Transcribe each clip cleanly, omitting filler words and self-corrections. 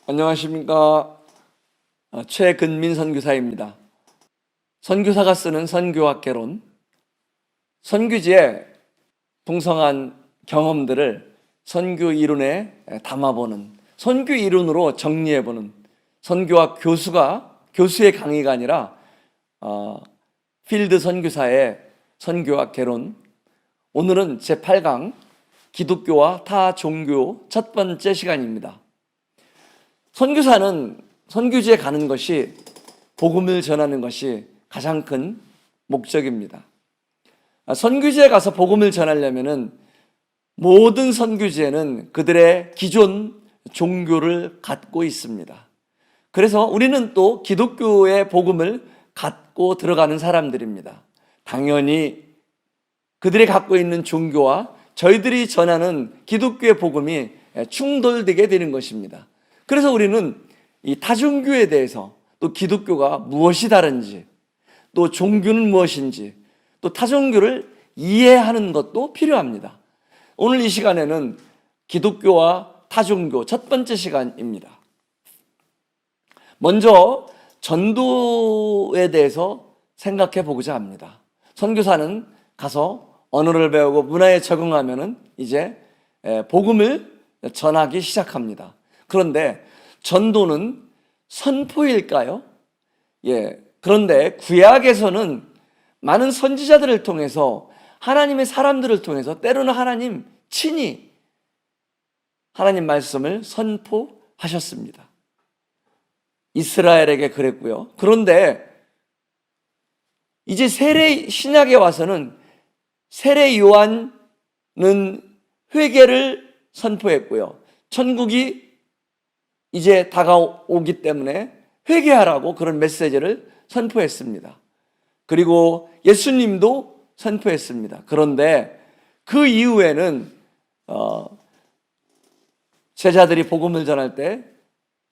안녕하십니까. 최근민 선교사입니다. 선교사가 쓰는 선교학개론, 선교지의 풍성한 경험들을 선교 이론에 담아보는, 선교 이론으로 정리해보는 선교학 교수의 강의가 아니라 필드 선교사의 선교학개론. 오늘은 제8강 기독교와 타 종교 첫 번째 시간입니다. 선교사는 선교지에 가는 것이, 복음을 전하는 것이 가장 큰 목적입니다. 선교지에 가서 복음을 전하려면 모든 선교지에는 그들의 기존 종교를 갖고 있습니다. 그래서 우리는 또 기독교의 복음을 갖고 들어가는 사람들입니다. 당연히 그들이 갖고 있는 종교와 저희들이 전하는 기독교의 복음이 충돌되게 되는 것입니다. 그래서 우리는 이 타종교에 대해서, 또 기독교가 무엇이 다른지, 또 종교는 무엇인지, 또 타종교를 이해하는 것도 필요합니다. 오늘 이 시간에는 기독교와 타종교 첫 번째 시간입니다. 먼저 전도에 대해서 생각해 보고자 합니다. 선교사는 가서 언어를 배우고 문화에 적응하면은 이제 복음을 전하기 시작합니다. 그런데 전도는 선포일까요? 그런데 구약에서는 많은 선지자들을 통해서, 하나님의 사람들을 통해서, 때로는 하나님 친히 하나님 말씀을 선포하셨습니다. 이스라엘에게 그랬고요. 그런데 이제 신약에 와서는 세례 요한은 회개를 선포했고요. 천국이 이제 다가오기 때문에 회개하라고 그런 메시지를 선포했습니다. 그리고 예수님도 선포했습니다. 그런데 그 이후에는 제자들이 복음을 전할 때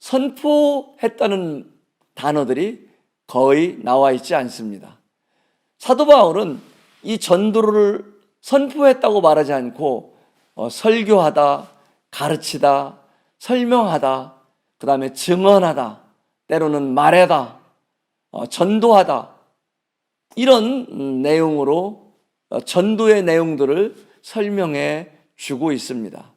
선포했다는 단어들이 거의 나와 있지 않습니다. 사도 바울은 이 전도를 선포했다고 말하지 않고 설교하다, 가르치다, 설명하다, 그 다음에 증언하다, 때로는 말하다, 전도하다, 이런 내용으로 전도의 내용들을 설명해 주고 있습니다.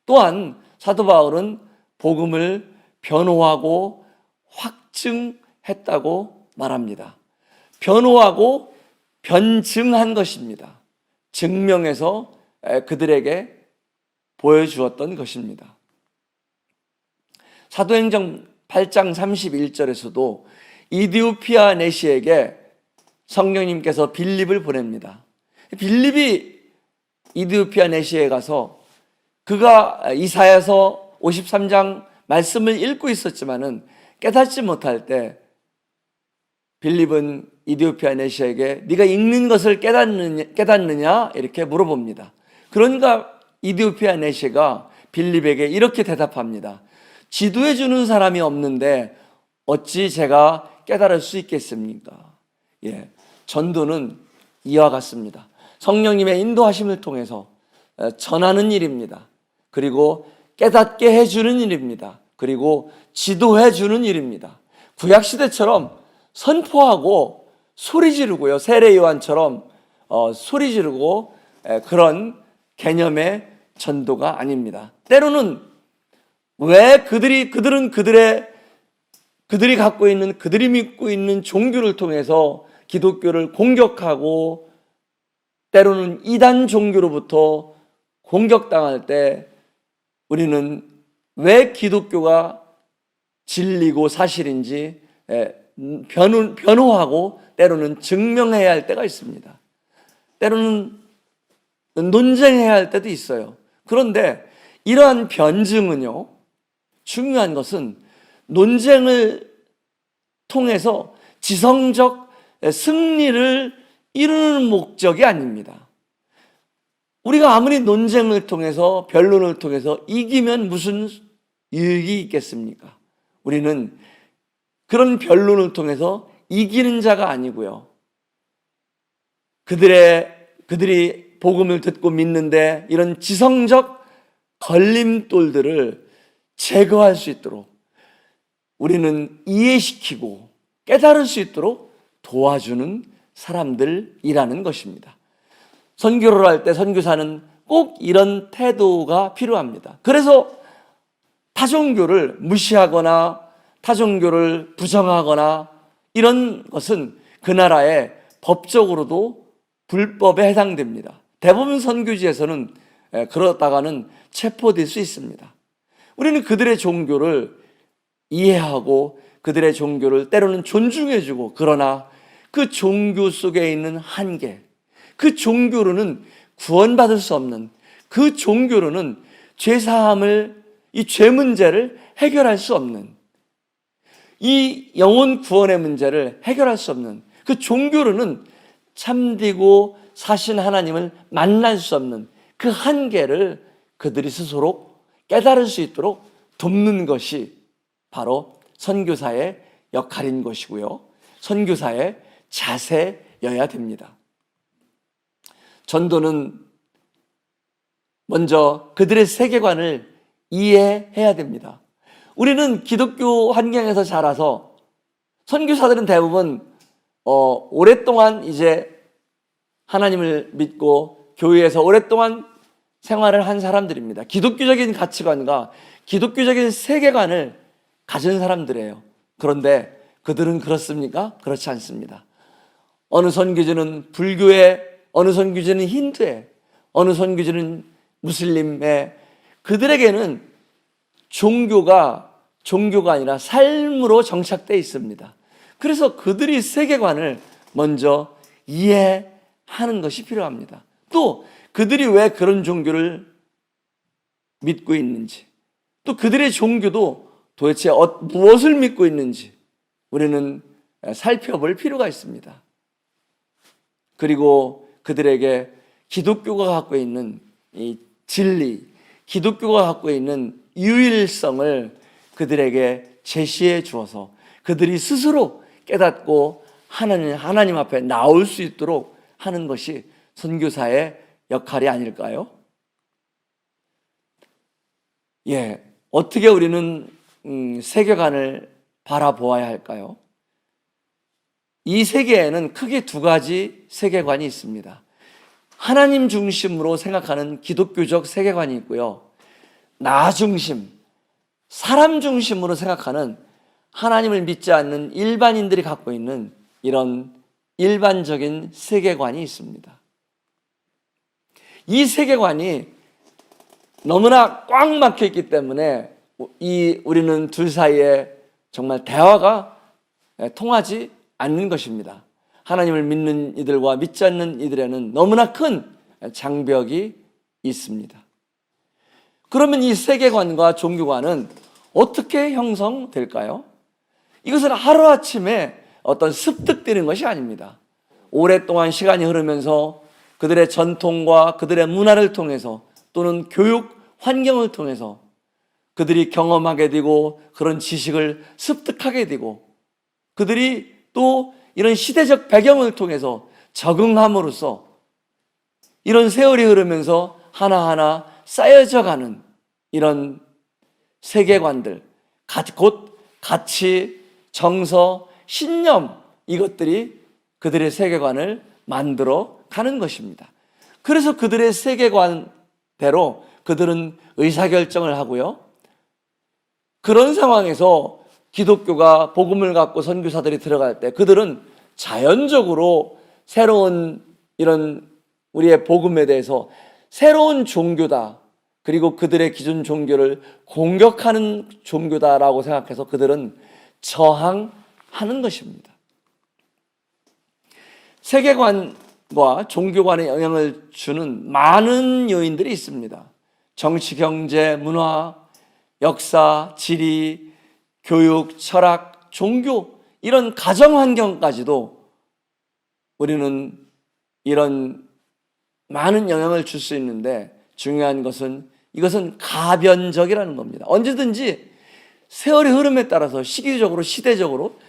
또한 사도 바울은 복음을 변호하고 확증했다고 말합니다. 변호하고 변증한 것입니다. 증명해서 그들에게 보여주었던 것입니다. 사도행전 8장 31절에서도 이디오피아 내시에게 성령님께서 빌립을 보냅니다. 빌립이 이디오피아 내시에 가서 그가 이사야서 53장 말씀을 읽고 있었지만은 깨닫지 못할 때 빌립은 이디오피아 내시에게 네가 읽는 것을 깨닫느냐 이렇게 물어봅니다. 그러니까 이디오피아 내시가 빌립에게 이렇게 대답합니다. 지도해 주는 사람이 없는데 어찌 제가 깨달을 수 있겠습니까? 전도는 이와 같습니다. 성령님의 인도하심을 통해서 전하는 일입니다. 그리고 깨닫게 해주는 일입니다. 그리고 지도해 주는 일입니다. 구약시대처럼 선포하고 소리 지르고요, 세례 요한처럼 소리 지르고 그런 개념의 전도가 아닙니다. 때로는 왜 그들이 갖고 있는, 그들이 믿고 있는 종교를 통해서 기독교를 공격하고, 때로는 이단 종교로부터 공격당할 때 우리는 왜 기독교가 진리고 사실인지 변호하고 때로는 증명해야 할 때가 있습니다. 때로는 논쟁해야 할 때도 있어요. 그런데 이러한 변증은요, 중요한 것은 논쟁을 통해서 지성적 승리를 이루는 목적이 아닙니다. 우리가 아무리 논쟁을 통해서, 변론을 통해서 이기면 무슨 유익이 있겠습니까? 우리는 그런 변론을 통해서 이기는 자가 아니고요. 그들이 복음을 듣고 믿는데 이런 지성적 걸림돌들을 제거할 수 있도록 우리는 이해시키고 깨달을 수 있도록 도와주는 사람들이라는 것입니다. 선교를 할 때 선교사는 꼭 이런 태도가 필요합니다. 그래서 타종교를 무시하거나 타종교를 부정하거나 이런 것은 그 나라의 법적으로도 불법에 해당됩니다. 대부분 선교지에서는 그러다가는 체포될 수 있습니다. 우리는 그들의 종교를 이해하고 그들의 종교를 때로는 존중해주고, 그러나 그 종교 속에 있는 한계, 그 종교로는 구원받을 수 없는, 그 종교로는 죄사함을, 이 죄 문제를 해결할 수 없는, 이 영혼 구원의 문제를 해결할 수 없는, 그 종교로는 참되고 사신 하나님을 만날 수 없는 그 한계를 그들이 스스로 깨달을 수 있도록 돕는 것이 바로 선교사의 역할인 것이고요, 선교사의 자세여야 됩니다. 전도는 먼저 그들의 세계관을 이해해야 됩니다. 우리는 기독교 환경에서 자라서, 선교사들은 대부분 오랫동안 이제 하나님을 믿고 교회에서 오랫동안 생활을 한 사람들입니다. 기독교적인 가치관과 기독교적인 세계관을 가진 사람들이에요. 그런데 그들은 그렇습니까? 그렇지 않습니다. 어느 선교지는 불교에, 어느 선교지는 힌두에, 어느 선교지는 무슬림에, 그들에게는 종교가 아니라 삶으로 정착되어 있습니다. 그래서 그들이 세계관을 먼저 이해하는 것이 필요합니다. 또 그들이 왜 그런 종교를 믿고 있는지, 또 그들의 종교도 도대체 무엇을 믿고 있는지 우리는 살펴볼 필요가 있습니다. 그리고 그들에게 기독교가 갖고 있는 이 진리, 기독교가 갖고 있는 유일성을 그들에게 제시해 주어서 그들이 스스로 깨닫고 하나님 앞에 나올 수 있도록 하는 것이 선교사의 역할이 아닐까요? 어떻게 우리는 세계관을 바라보아야 할까요? 이 세계에는 크게 두 가지 세계관이 있습니다. 하나님 중심으로 생각하는 기독교적 세계관이 있고요, 나 중심, 사람 중심으로 생각하는 하나님을 믿지 않는 일반인들이 갖고 있는 이런 일반적인 세계관이 있습니다. 이 세계관이 너무나 꽉 막혀 있기 때문에 우리는 둘 사이에 정말 대화가 통하지 않는 것입니다. 하나님을 믿는 이들과 믿지 않는 이들에는 너무나 큰 장벽이 있습니다. 그러면 이 세계관과 종교관은 어떻게 형성될까요? 이것은 하루아침에 어떤 습득되는 것이 아닙니다. 오랫동안 시간이 흐르면서 그들의 전통과 그들의 문화를 통해서, 또는 교육 환경을 통해서 그들이 경험하게 되고 그런 지식을 습득하게 되고, 그들이 또 이런 시대적 배경을 통해서 적응함으로써 이런 세월이 흐르면서 하나하나 쌓여져 가는 이런 세계관들, 곧 가치, 정서, 신념, 이것들이 그들의 세계관을 만들어 가는 것입니다. 그래서 그들의 세계관대로 그들은 의사결정을 하고요, 그런 상황에서 기독교가 복음을 갖고 선교사들이 들어갈 때 그들은 자연적으로 새로운 이런 우리의 복음에 대해서 새로운 종교다, 그리고 그들의 기존 종교를 공격하는 종교다라고 생각해서 그들은 저항하는 것입니다. 세계관과 종교관에 영향을 주는 많은 요인들이 있습니다. 정치, 경제, 문화, 역사, 지리, 교육, 철학, 종교, 이런 가정 환경까지도 우리는 이런 많은 영향을 줄 수 있는데, 중요한 것은 이것은 가변적이라는 겁니다. 언제든지 세월의 흐름에 따라서 시기적으로 시대적으로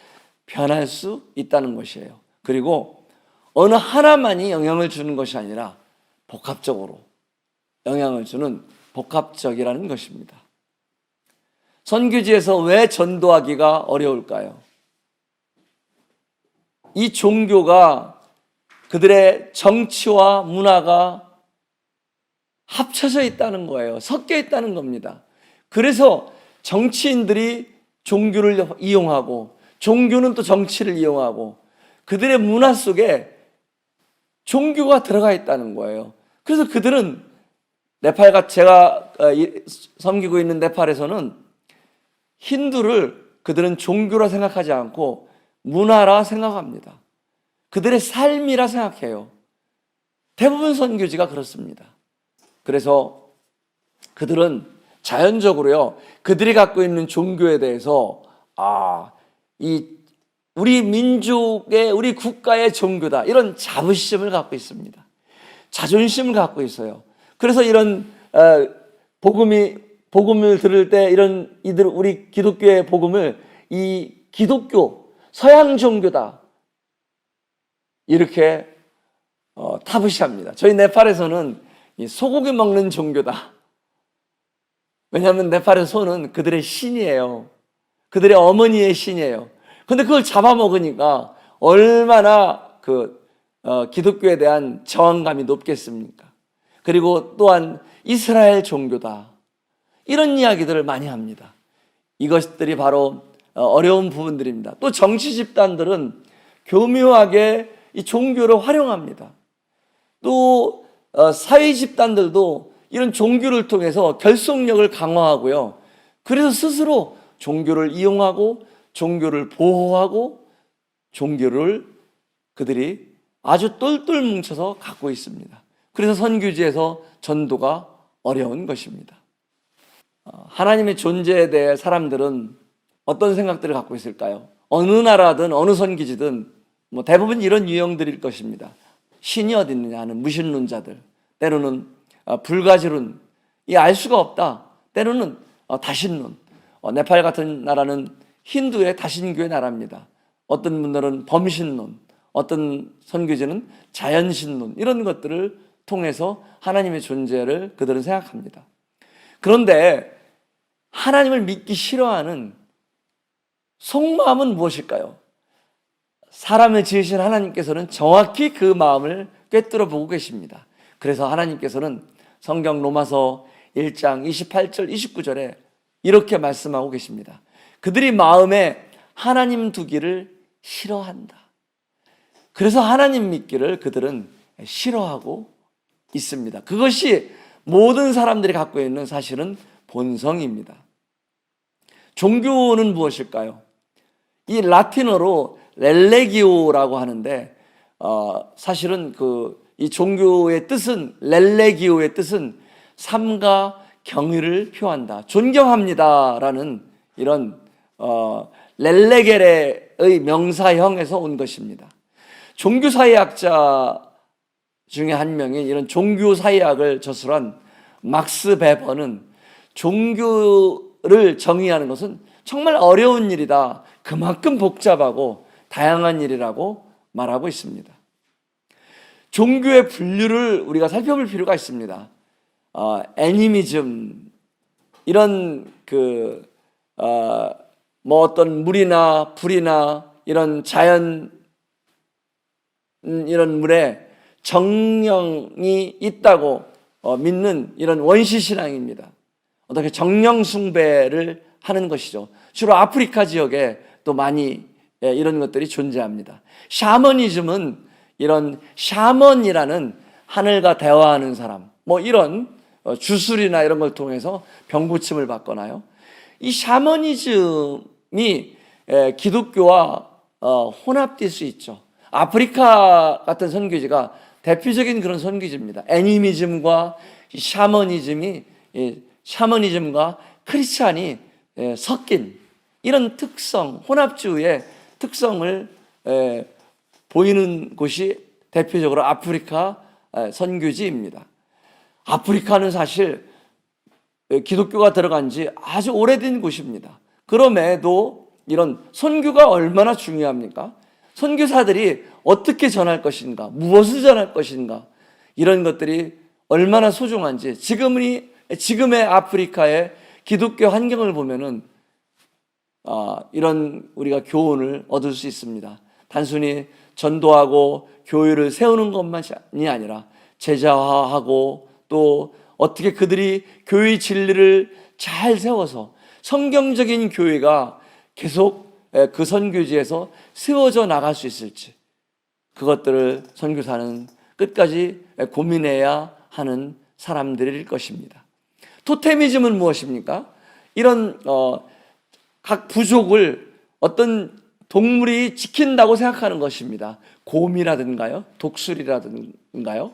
변할 수 있다는 것이에요. 그리고 어느 하나만이 영향을 주는 것이 아니라 복합적으로 영향을 주는 복합적이라는 것입니다. 선교지에서 왜 전도하기가 어려울까요? 이 종교가 그들의 정치와 문화가 합쳐져 있다는 거예요. 섞여 있다는 겁니다. 그래서 정치인들이 종교를 이용하고 종교는 또 정치를 이용하고 그들의 문화 속에 종교가 들어가 있다는 거예요. 그래서 그들은 제가 섬기고 있는 네팔에서는 힌두를 그들은 종교라 생각하지 않고 문화라 생각합니다. 그들의 삶이라 생각해요. 대부분 선교지가 그렇습니다. 그래서 그들은 자연적으로요, 그들이 갖고 있는 종교에 대해서 우리 민족의, 우리 국가의 종교다, 이런 자부심을 갖고 있습니다. 자존심을 갖고 있어요. 그래서 이런 복음을 들을 때 우리 기독교의 복음을 이 기독교 서양 종교다 이렇게 타부시합니다. 저희 네팔에서는 이 소고기 먹는 종교다. 왜냐하면 네팔의 소는 그들의 신이에요. 그들의 어머니의 신이에요. 그런데 그걸 잡아먹으니까 얼마나 기독교에 대한 저항감이 높겠습니까? 그리고 또한 이스라엘 종교다, 이런 이야기들을 많이 합니다. 이것들이 바로 어려운 부분들입니다. 또 정치 집단들은 교묘하게 이 종교를 활용합니다. 또 사회 집단들도 이런 종교를 통해서 결속력을 강화하고요, 그래서 스스로 종교를 이용하고 종교를 보호하고 종교를 그들이 아주 똘똘 뭉쳐서 갖고 있습니다. 그래서 선교지에서 전도가 어려운 것입니다. 하나님의 존재에 대해 사람들은 어떤 생각들을 갖고 있을까요? 어느 나라든 어느 선교지든 대부분 이런 유형들일 것입니다. 신이 어디 있느냐 하는 무신론자들, 때로는 불가지론, 알 수가 없다, 때로는 다신론. 네팔 같은 나라는 힌두의 다신교의 나라입니다. 어떤 분들은 범신론, 어떤 선교지는 자연신론, 이런 것들을 통해서 하나님의 존재를 그들은 생각합니다. 그런데 하나님을 믿기 싫어하는 속마음은 무엇일까요? 사람을 지으신 하나님께서는 정확히 그 마음을 꿰뚫어 보고 계십니다. 그래서 하나님께서는 성경 로마서 1장 28절 29절에 이렇게 말씀하고 계십니다. 그들이 마음에 하나님 두기를 싫어한다. 그래서 하나님 믿기를 그들은 싫어하고 있습니다. 그것이 모든 사람들이 갖고 있는 사실은 본성입니다. 종교는 무엇일까요? 이 라틴어로 렐레기오라고 하는데 사실은 이 종교의 뜻은, 렐레기오의 뜻은 삼가 경의를 표한다, 존경합니다라는 이런 렐레게레의 명사형에서 온 것입니다. 종교사회학자 중에 한 명인 이런 종교사회학을 저술한 막스 베버는 종교를 정의하는 것은 정말 어려운 일이다, 그만큼 복잡하고 다양한 일이라고 말하고 있습니다. 종교의 분류를 우리가 살펴볼 필요가 있습니다. 애니미즘, 이런 어떤 물이나 불이나 이런 자연, 이런 물에 정령이 있다고 믿는 이런 원시신앙입니다. 어떻게 정령 숭배를 하는 것이죠. 주로 아프리카 지역에 또 많이 이런 것들이 존재합니다. 샤머니즘은 이런 샤먼이라는 하늘과 대화하는 사람, 이런 주술이나 이런 걸 통해서 병고침을 받거나요. 이 샤머니즘이 기독교와 혼합될 수 있죠. 아프리카 같은 선교지가 대표적인 그런 선교지입니다. 애니미즘과 샤머니즘과 크리스찬이 섞인 이런 특성, 혼합주의의 특성을 보이는 곳이 대표적으로 아프리카 선교지입니다. 아프리카는 사실 기독교가 들어간 지 아주 오래된 곳입니다. 그럼에도 이런 선교가 얼마나 중요합니까? 선교사들이 어떻게 전할 것인가, 무엇을 전할 것인가, 이런 것들이 얼마나 소중한지 지금의 아프리카의 기독교 환경을 보면은 이런 우리가 교훈을 얻을 수 있습니다. 단순히 전도하고 교회를 세우는 것만이 아니라 제자화하고 또 어떻게 그들이 교회의 진리를 잘 세워서 성경적인 교회가 계속 그 선교지에서 세워져 나갈 수 있을지, 그것들을 선교사는 끝까지 고민해야 하는 사람들일 것입니다. 토테미즘은 무엇입니까? 이런 각 부족을 어떤 동물이 지킨다고 생각하는 것입니다. 곰이라든가요, 독수리라든가요.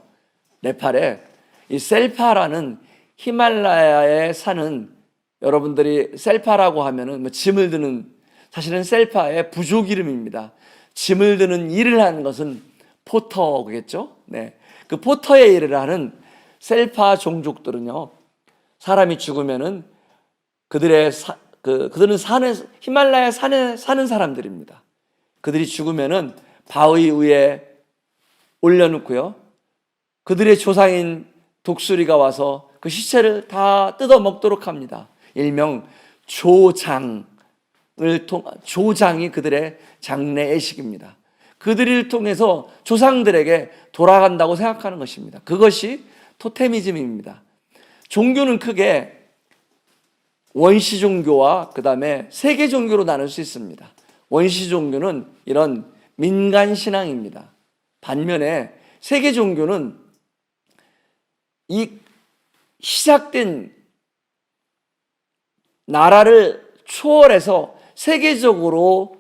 네팔에 이 셀파라는 히말라야에 사는, 여러분들이 셀파라고 하면은 뭐 짐을 드는, 사실은 셀파의 부족 이름입니다. 짐을 드는 일을 하는 것은 포터겠죠. 네, 그 포터의 일을 하는 셀파 종족들은요, 사람이 죽으면은 그들은 히말라야 산에 사는 사람들입니다. 그들이 죽으면은 바위 위에 올려놓고요, 그들의 조상인 독수리가 와서 그 시체를 다 뜯어 먹도록 합니다. 일명 조장이 그들의 장례 의식입니다. 그들을 통해서 조상들에게 돌아간다고 생각하는 것입니다. 그것이 토테미즘입니다. 종교는 크게 원시 종교와 그 다음에 세계 종교로 나눌 수 있습니다. 원시 종교는 이런 민간 신앙입니다. 반면에 세계 종교는 이 시작된 나라를 초월해서 세계적으로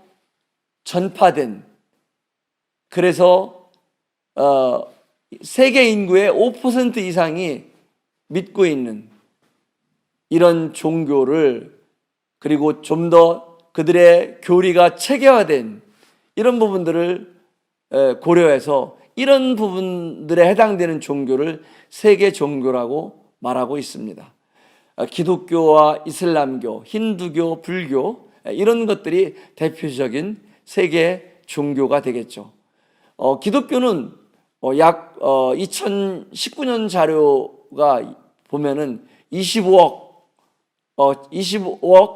전파된, 그래서 세계 인구의 5% 이상이 믿고 있는 이런 종교를, 그리고 좀 더 그들의 교리가 체계화된 이런 부분들을 고려해서 이런 부분들에 해당되는 종교를 세계 종교라고 말하고 있습니다. 기독교와 이슬람교, 힌두교, 불교, 이런 것들이 대표적인 세계 종교가 되겠죠. 기독교는 약 2019년 자료가 보면은 25억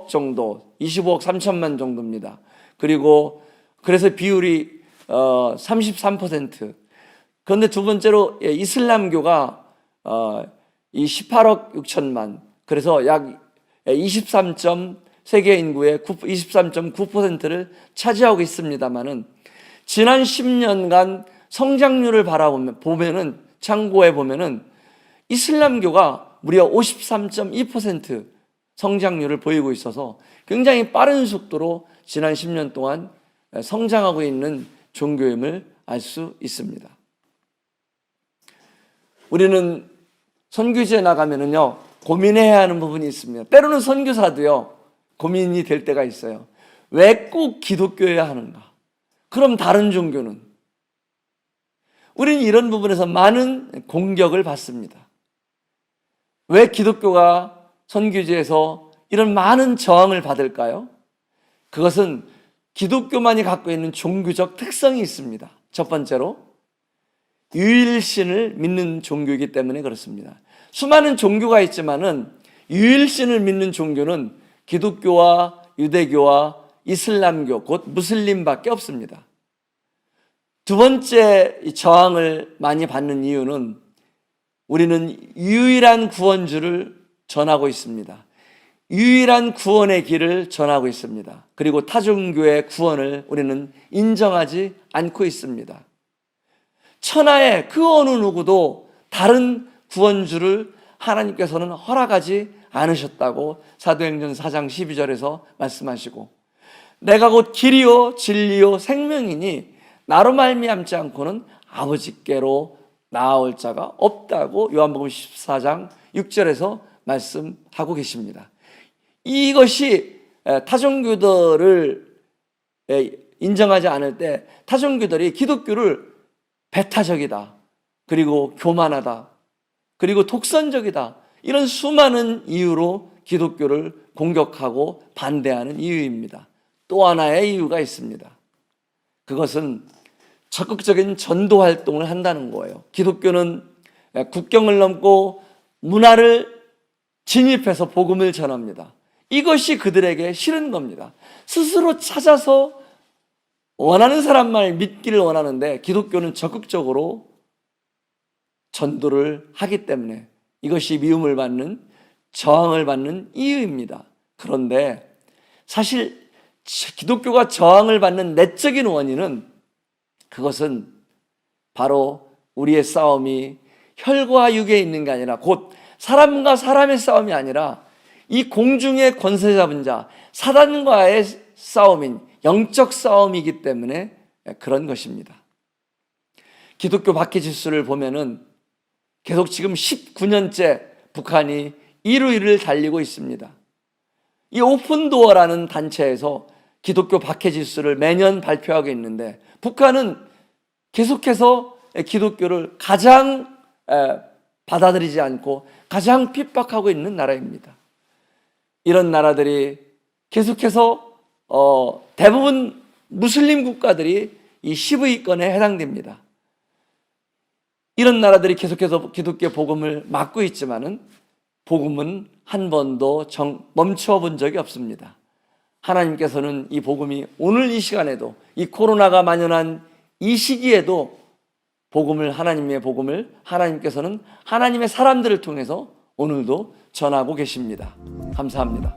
정도, 25억 3천만 정도입니다. 그리고 그래서 비율이 33%. 그런데 두 번째로 이슬람교가 이 18억 6천만, 그래서 약 23. 세계 인구의 23.9%를 차지하고 있습니다만은, 지난 10년간 성장률을 보면은, 참고해 보면은 이슬람교가 무려 53.2% 성장률을 보이고 있어서 굉장히 빠른 속도로 지난 10년 동안 성장하고 있는 종교임을 알 수 있습니다. 우리는 선교지에 나가면은요, 고민해야 하는 부분이 있습니다. 때로는 선교사도요, 고민이 될 때가 있어요. 왜 꼭 기독교여야 하는가? 그럼 다른 종교는? 우리는 이런 부분에서 많은 공격을 받습니다. 왜 기독교가 선교지에서 이런 많은 저항을 받을까요? 그것은 기독교만이 갖고 있는 종교적 특성이 있습니다. 첫 번째로 유일신을 믿는 종교이기 때문에 그렇습니다. 수많은 종교가 있지만은 유일신을 믿는 종교는 기독교와 유대교와 이슬람교, 곧 무슬림밖에 없습니다. 두 번째 저항을 많이 받는 이유는 우리는 유일한 구원주를 전하고 있습니다. 유일한 구원의 길을 전하고 있습니다. 그리고 타종교의 구원을 우리는 인정하지 않고 있습니다. 천하의 그 어느 누구도 다른 구원주를 하나님께서는 허락하지 않으셨다고 사도행전 4장 12절에서 말씀하시고, 내가 곧 길이요 진리요 생명이니 나로 말미암지 않고는 아버지께로 나아올 자가 없다고 요한복음 14장 6절에서 말씀하고 계십니다. 이것이 타종교들을 인정하지 않을 때 타종교들이 기독교를 배타적이다, 그리고 교만하다, 그리고 독선적이다, 이런 수많은 이유로 기독교를 공격하고 반대하는 이유입니다. 또 하나의 이유가 있습니다. 그것은 적극적인 전도 활동을 한다는 거예요. 기독교는 국경을 넘고 문화를 진입해서 복음을 전합니다. 이것이 그들에게 싫은 겁니다. 스스로 찾아서 원하는 사람만 믿기를 원하는데 기독교는 적극적으로 전도를 하기 때문에 이것이 미움을 받는, 저항을 받는 이유입니다. 그런데 사실 기독교가 저항을 받는 내적인 원인은 그것은 바로 우리의 싸움이 혈과 육에 있는 게 아니라 곧 사람과 사람의 싸움이 아니라 이 공중의 권세 잡은 자 사단과의 싸움인 영적 싸움이기 때문에 그런 것입니다. 기독교 박해지수를 보면은 계속 지금 19년째 북한이 1위를 달리고 있습니다. 이 오픈도어라는 단체에서 기독교 박해지수를 매년 발표하고 있는데 북한은 계속해서 기독교를 가장 받아들이지 않고 가장 핍박하고 있는 나라입니다. 이런 나라들이 계속해서 대부분 무슬림 국가들이 이 10위권에 해당됩니다. 이런 나라들이 계속해서 기독교 복음을 막고 있지만은 복음은 한 번도 멈춰 본 적이 없습니다. 하나님께서는 이 복음이 오늘 이 시간에도 이 코로나가 만연한 이 시기에도 하나님의 복음을 하나님께서는 하나님의 사람들을 통해서 오늘도 전하고 계십니다. 감사합니다.